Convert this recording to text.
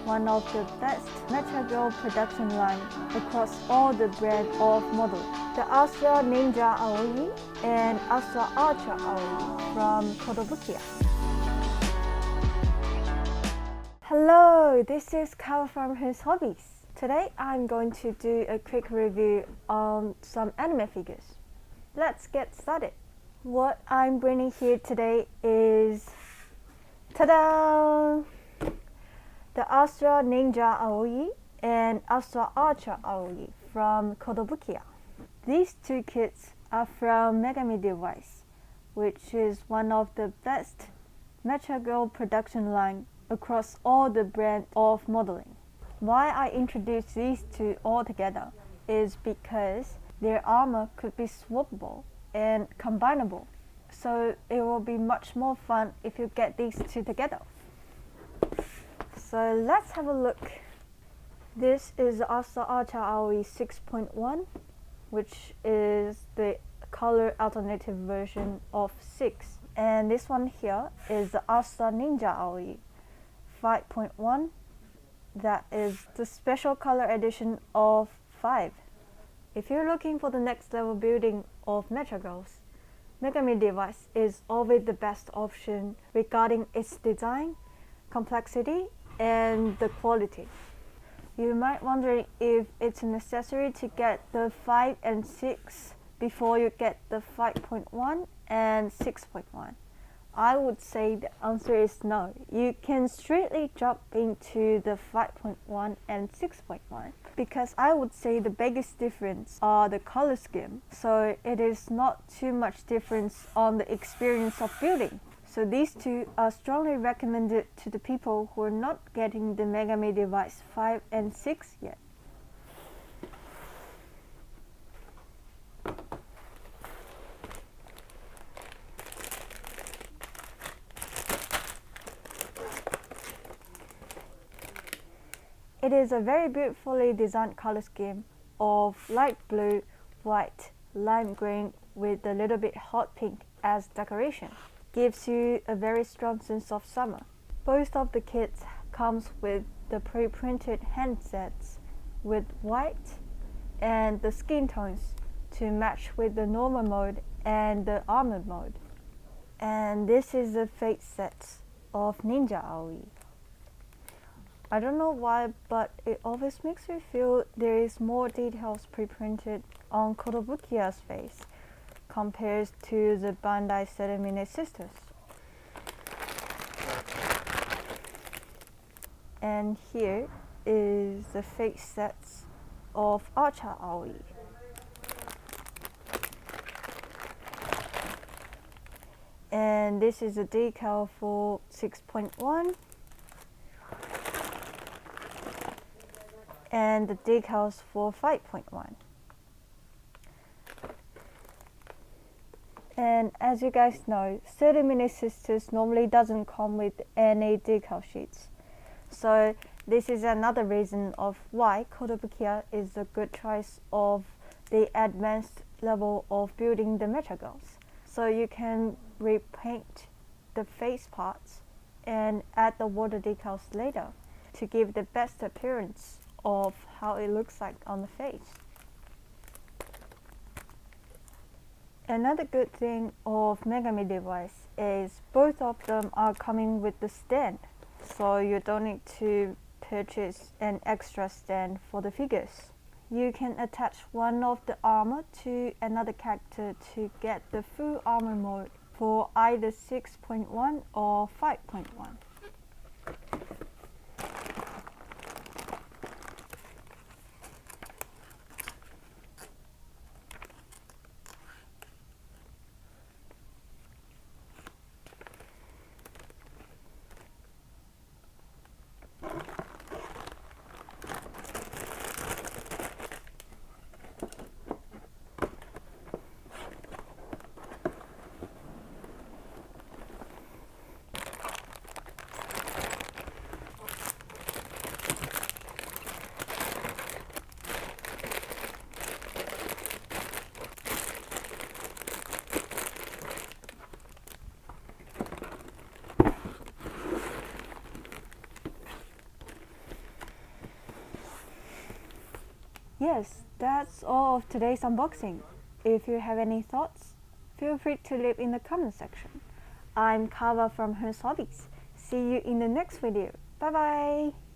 one of the best metal production line across all the brand of model. The ASRA Ninja Aoi and ASRA Archer Aoi from Kotobukiya. Hello, this is Kawa from Hobbies. Today I'm going to do a quick review on some anime figures. Let's get started. What I'm bringing here today is, ta-da! The ASRA Ninja Aoi and ASRA Archer Aoi from Kotobukiya. These two kits are from Megami Device, which is one of the best metal production line across all the brand of modeling. Why I introduced these two all together is because their armor could be swappable and combinable, so it will be much more fun if you get these two together. So let's have a look. This is the ASRA Archer Aoi 6.1, which is the color alternative version of 6, and this one here is the ASRA Ninja Aoi 5.1. That is the special color edition of 5. If you're looking for the next level building of Mecha Girls, Megami Device is always the best option regarding its design, complexity, and the quality. You might wonder if it's necessary to get the 5 and 6 before you get the 5.1 and 6.1. I would say the answer is no. You can straightly jump into the 5.1 and 6.1 because I would say the biggest difference are the color scheme. So it is not too much difference on the experience of building. So these two are strongly recommended to the people who are not getting the Megami Device 5 and 6 yet. It is a very beautifully designed color scheme of light blue, white, lime green with a little bit hot pink as decoration. Gives you a very strong sense of summer. Both of the kits comes with the pre-printed handsets with white and the skin tones to match with the normal mode and the armored mode. And this is the face sets of Ninja Aoi. I don't know why, but it always makes me feel there is more details pre-printed on Kotobukiya's face compared to the Bandai Seramine sisters. And here is the face sets of Archer Aoi. And this is a decal for 6.1. And the decals for 5.1. And as you guys know, Seramine Sisters normally doesn't come with any decal sheets. So this is another reason of why Kotobukiya is a good choice of the advanced level of building the Mecha Girls. So you can repaint the face parts and add the water decals later to give the best appearance of how it looks like on the face. Another good thing of Megami Device is both of them are coming with the stand, so you don't need to purchase an extra stand for the figures. You can attach one of the armor to another character to get the full armor mode for either 6.1 or 5.1. Yes, that's all of today's unboxing. If you have any thoughts, feel free to leave in the comment section. I'm Kawa from Hearns Hobbies. See you in the next video. Bye bye!